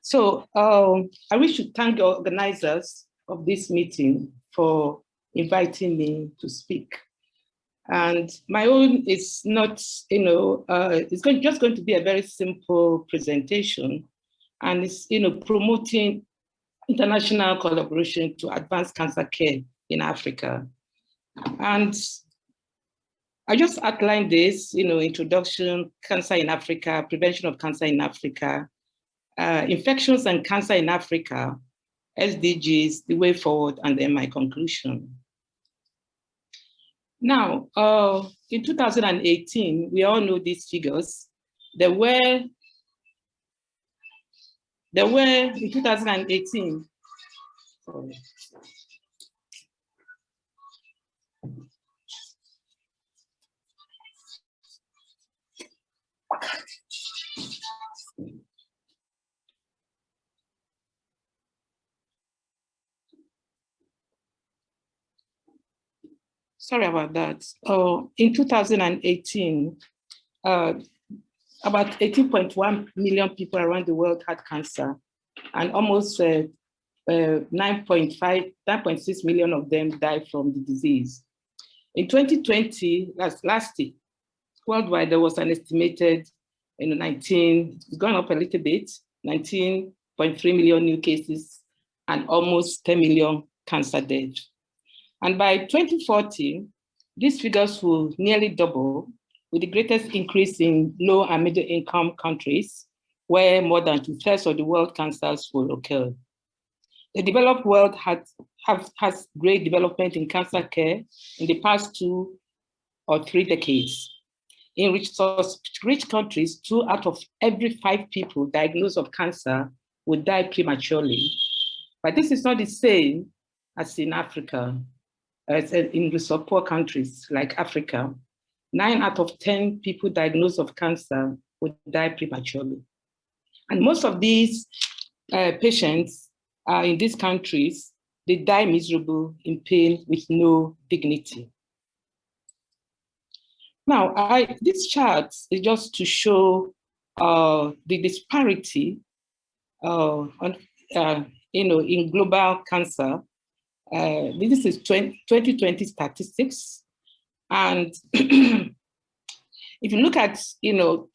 So I wish to thank the organizers of this meeting for inviting me to speak. And my own is not, it's just going to be a very simple presentation. And it's, promoting international collaboration to advance cancer care in Africa. And I just outlined this, introduction, cancer in Africa, prevention of cancer in Africa, infections and cancer in Africa, SDGs, the way forward, and then my conclusion. Now, in 2018, we all know these figures. There were in 2018, sorry. Sorry about that. In 2018, about 18.1 million people around the world had cancer, and almost 9.6 million of them died from the disease. In 2020, last year, worldwide, there was an estimated, it's gone up a little bit, 19.3 million new cases and almost 10 million cancer deaths. And by 2040, these figures will nearly double, with the greatest increase in low and middle income countries, where more than 2/3 of the world cancers will occur. The developed world has great development in cancer care in the past 2 or 3 decades. In rich countries, 2 out of every 5 people diagnosed of cancer would die prematurely. But this is not the same as in Africa, as in the poor countries like Africa. 9 out of 10 people diagnosed of cancer would die prematurely. And most of these patients in these countries, they die miserable in pain with no dignity. Now, this chart is just to show the disparity in global cancer. This is 2020 statistics. And if you look at, the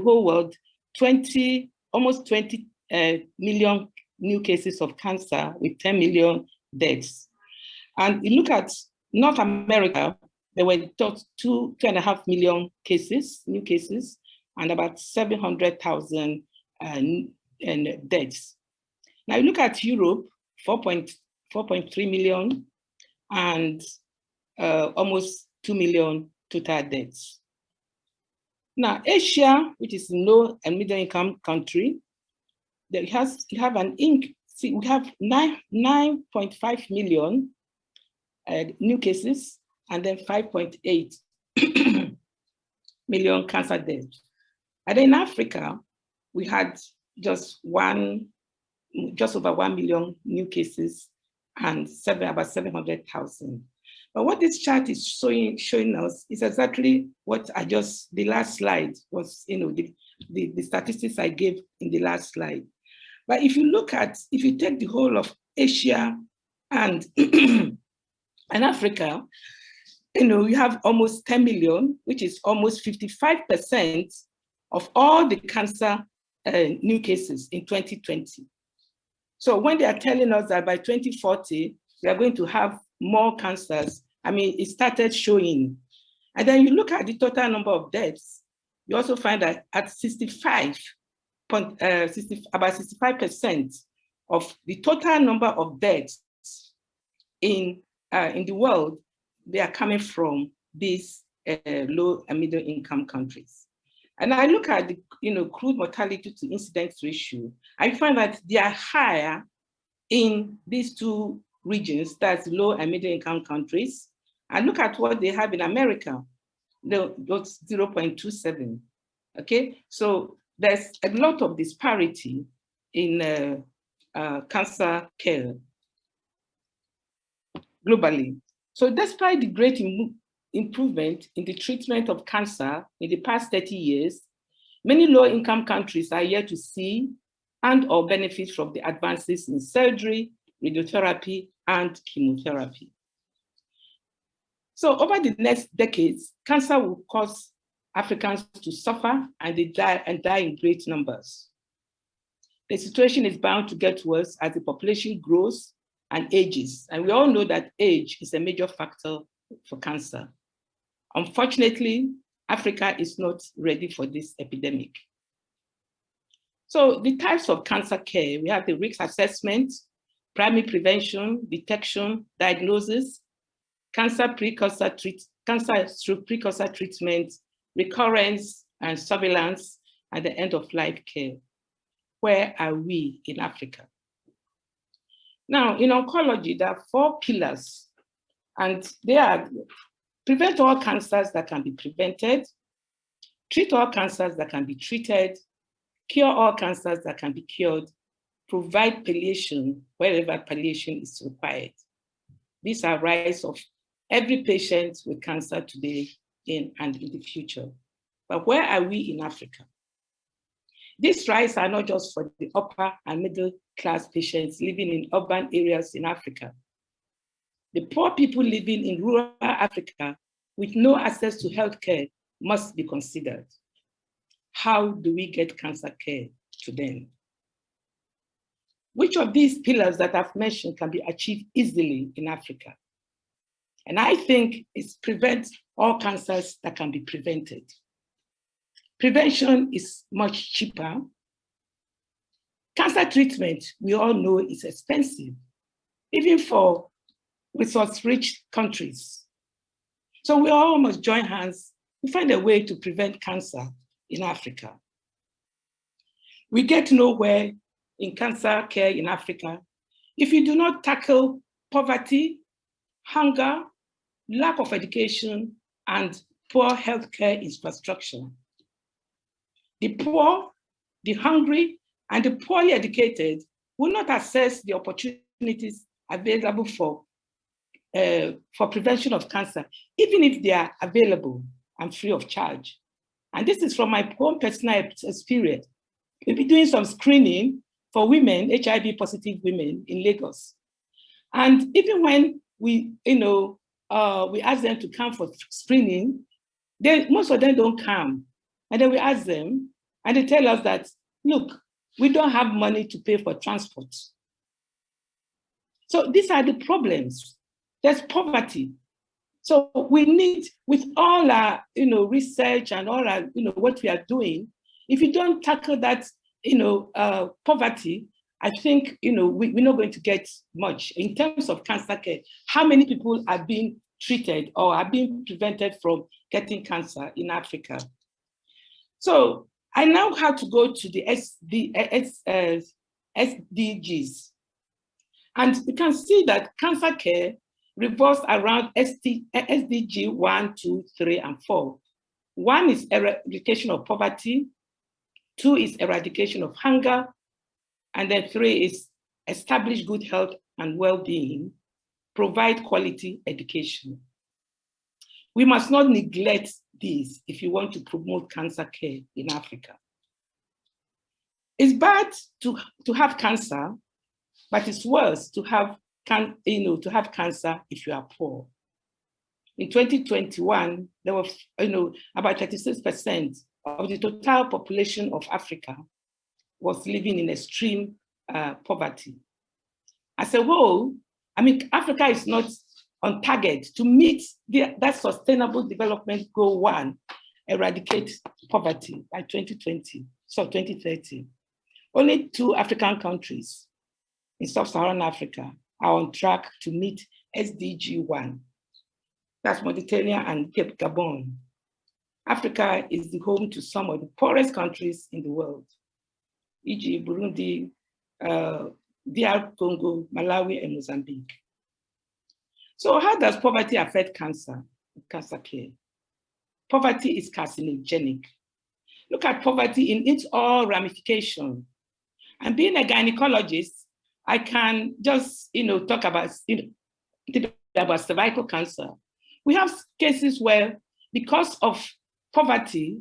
whole world, almost 20 million new cases of cancer with 10 million deaths. And you look at North America, there were 2.5 million new cases, and about 700,000 deaths. Now you look at Europe, 4.3 million, and almost 2 million total deaths. Now, Asia, which is low and middle income country, we have 9.5 million new cases, and then 5.8 million cancer deaths. And then in Africa, we had just over 1 million new cases and about 700,000. But what this chart is showing us is exactly what the last slide was, the statistics I gave in the last slide. But if you take the whole of Asia and, and Africa, you have almost 10 million, which is almost 55% of all the cancer new cases in 2020. So when they are telling us that by 2040, we are going to have more cancers, it started showing. And then you look at the total number of deaths, you also find that at about 65% of the total number of deaths in the world, they are coming from these low and middle income countries. And I look at the crude mortality to incidence ratio, I find that they are higher in these 2 regions, that's low and middle income countries. And look at what they have in America, that's 0.27, okay? So there's a lot of disparity in cancer care globally. So despite the great improvement in the treatment of cancer in the past 30 years, Many low-income countries are yet to see and or benefit from the advances in surgery, radiotherapy, and chemotherapy. So over the next decades, cancer will cause Africans to suffer and they die in great numbers. The situation is bound to get worse as the population grows and ages. And we all know that age is a major factor for cancer. Unfortunately, Africa is not ready for this epidemic. So the types of cancer care, we have the risk assessment, primary prevention, detection, diagnosis, cancer through precursor treatment, recurrence and surveillance, and the end of life care. Where are we in Africa? Now, in oncology, there are 4 pillars, and they are prevent all cancers that can be prevented, treat all cancers that can be treated, cure all cancers that can be cured, provide palliation wherever palliation is required. These are rights of every patient with cancer today and in the future. But where are we in Africa? These rights are not just for the upper and middle class patients living in urban areas in Africa. The poor people living in rural Africa with no access to healthcare must be considered. How do we get cancer care to them? Which of these pillars that I've mentioned can be achieved easily in Africa? And I think it's prevent all cancers that can be prevented. Prevention is much cheaper. Cancer treatment, we all know, is expensive, even for resource-rich countries. So we all must join hands to find a way to prevent cancer in Africa. We get nowhere in cancer care in Africa if you do not tackle poverty, hunger, lack of education, and poor healthcare infrastructure. The poor, the hungry, and the poorly educated will not access the opportunities available for prevention of cancer, even if they are available and free of charge. And this is from my own personal experience. We'll be doing some screening for women, HIV positive women in Lagos. And even when we ask them to come for screening, most of them don't come. And then we ask them, and they tell us that, look, we don't have money to pay for transport. So these are the problems. There's poverty. So we need, with all our research and all our what we are doing, if you don't tackle that poverty, I think we're not going to get much in terms of cancer care. How many people are being treated or are being prevented from getting cancer in Africa? So I now have to go to the SDGs. And you can see that cancer care revolves around SDG 1, 2, 3, and 4. 1 is eradication of poverty, 2 is eradication of hunger, and then 3 is establish good health and well-being, provide quality education. We must not neglect these if you want to promote cancer care in Africa. It's bad to have cancer, but it's worse to have cancer if you are poor. In 2021, there were about 36% of the total population of Africa was living in extreme poverty. As a whole, Africa is not on target to meet that Sustainable Development Goal 1, eradicate poverty by 2030. Only 2 African countries in sub-Saharan Africa are on track to meet SDG 1. That's Mauritania and Gabon. Africa is the home to some of the poorest countries in the world, e.g. Burundi, DR Congo, Malawi, and Mozambique. So how does poverty affect cancer care? Poverty is carcinogenic. Look at poverty in its all ramifications. And being a gynecologist, I can just talk about cervical cancer. We have cases where, because of poverty,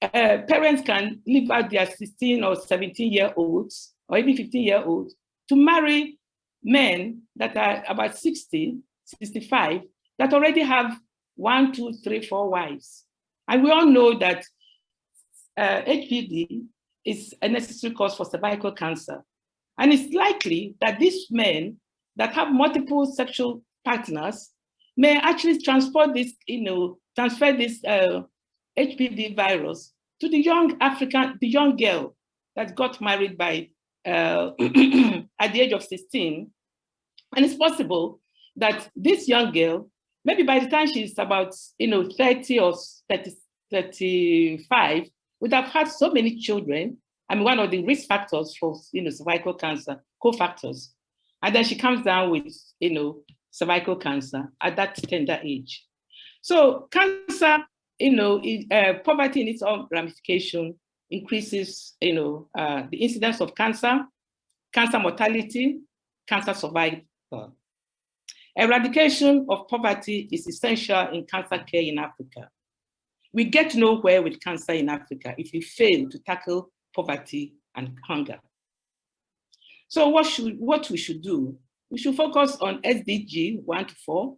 parents can leave out their 16 or 17-year-olds or even 15-year-olds to marry men that are about 60, 65, that already have 1, 2, 3, 4 wives. And we all know that HPV is a necessary cause for cervical cancer. And it's likely that these men that have multiple sexual partners may actually transfer this HPV virus to the young girl that got married by at the age of 16. And it's possible that this young girl, maybe by the time she's about 30 or 30, 35, would have had so many children. I mean, one of the risk factors for cervical cancer, cofactors. And then she comes down with cervical cancer at that tender age. So cancer, poverty in its own ramification increases the incidence of cancer, cancer mortality, cancer survival. Eradication of poverty is essential in cancer care in Africa. We get nowhere with cancer in Africa if we fail to tackle poverty and hunger. So what we should do? We should focus on SDG 1 to 4.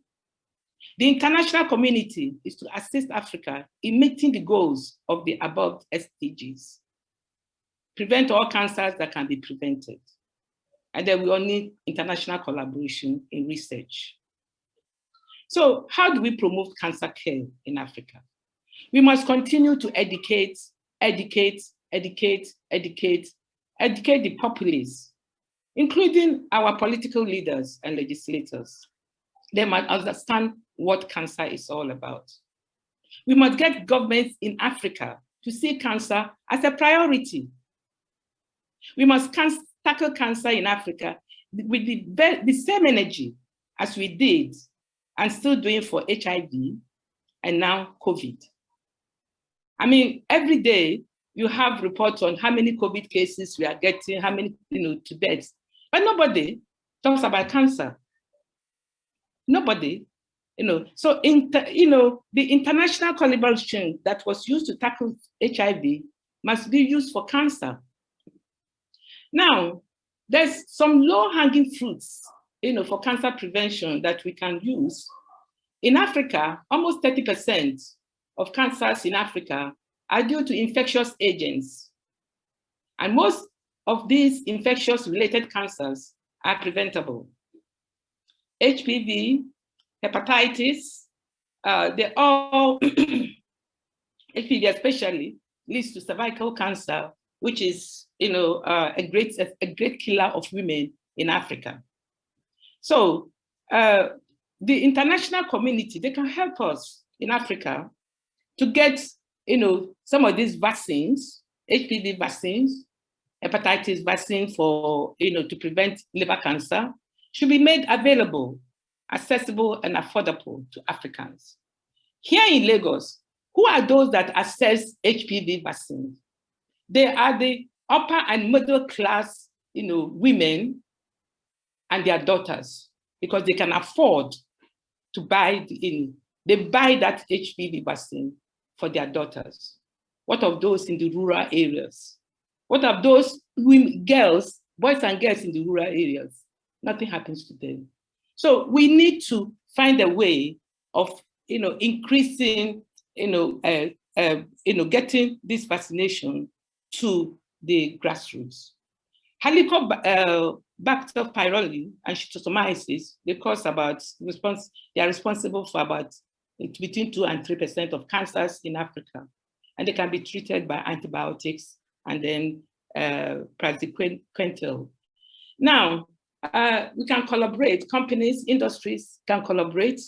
The international community is to assist Africa in meeting the goals of the above SDGs. Prevent all cancers that can be prevented. And then we all need international collaboration in research. So how do we promote cancer care in Africa? We must continue to educate the populace, including our political leaders and legislators. They must understand what cancer is all about. We must get governments in Africa to see cancer as a priority. We must tackle cancer in Africa with the same energy as we did and still doing for HIV and now COVID. I mean, every day you have reports on how many COVID cases we are getting, how many to deaths, but nobody talks about cancer. Nobody, So the international collaboration that was used to tackle HIV must be used for cancer. Now, there's some low-hanging fruits, for cancer prevention that we can use. In Africa, almost 30% of cancers in Africa are due to infectious agents. And most of these infectious-related cancers are preventable. HPV, hepatitis, they all, HPV especially, leads to cervical cancer, which is a great killer of women in Africa. So the international community, they can help us in Africa to get some of these vaccines, HPV vaccines, hepatitis vaccine for to prevent liver cancer, should be made available, accessible, and affordable to Africans. Here in Lagos, who are those that access HPV vaccines? They are the upper and middle class, women and their daughters, because they can afford to buy they buy that HPV vaccine for their daughters. What of those in the rural areas? What of those women, girls, boys and girls in the rural areas? Nothing happens to them. So we need to find a way of, increasing, getting this vaccination to the grassroots. Helicobacter pylori and schistosomiasis, they are responsible for about between 2 and 3% of cancers in Africa, and they can be treated by antibiotics and then praziquantel. Now, we can collaborate, companies, industries can collaborate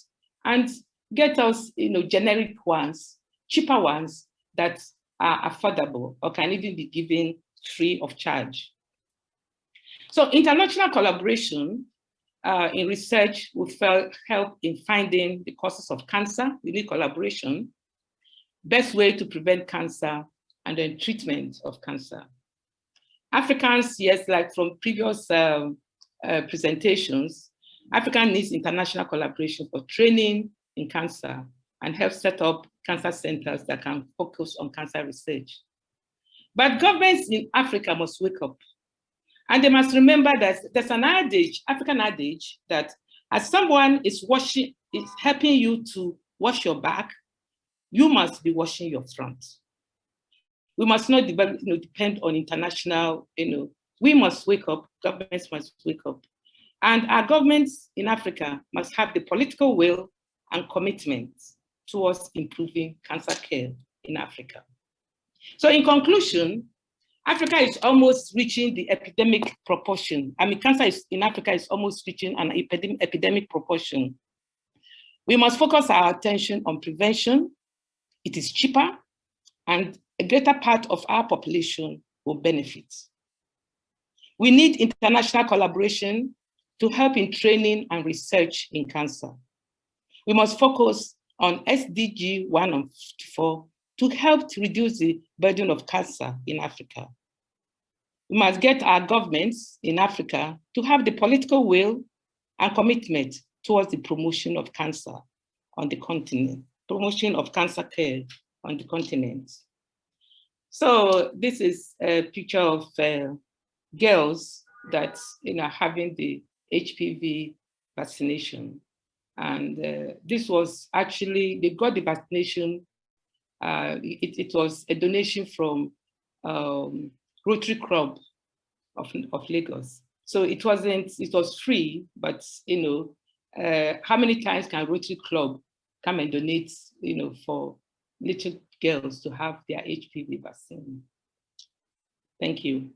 and get us, generic ones, cheaper ones that are affordable or can even be given free of charge. So international collaboration in research will help in finding the causes of cancer. We need collaboration, best way to prevent cancer, and then treatment of cancer. Africans, yes, like from previous presentations, Africa needs international collaboration for training in cancer and help set up cancer centers that can focus on cancer research. But governments in Africa must wake up. And they must remember that there's an adage, African adage, that as someone is helping you to wash your back, you must be washing your front. We must not depend on international, we must wake up, governments must wake up. And our governments in Africa must have the political will and commitment towards improving cancer care in Africa. So in conclusion, Africa is almost reaching the epidemic proportion. I mean, cancer in Africa is almost reaching an epidemic proportion. We must focus our attention on prevention. It is cheaper, and a greater part of our population will benefit. We need international collaboration to help in training and research in cancer. We must focus on SDG 1 and 4 to help to reduce the burden of cancer in Africa. We must get our governments in Africa to have the political will and commitment towards the promotion of cancer on the continent, promotion of cancer care on the continent. So this is a picture of girls that having the HPV vaccination. And this was actually, they got the vaccination. It was a donation from Rotary Club of Lagos. So it was free, but how many times can Rotary Club come and donate, for little girls to have their HPV vaccine? Thank you.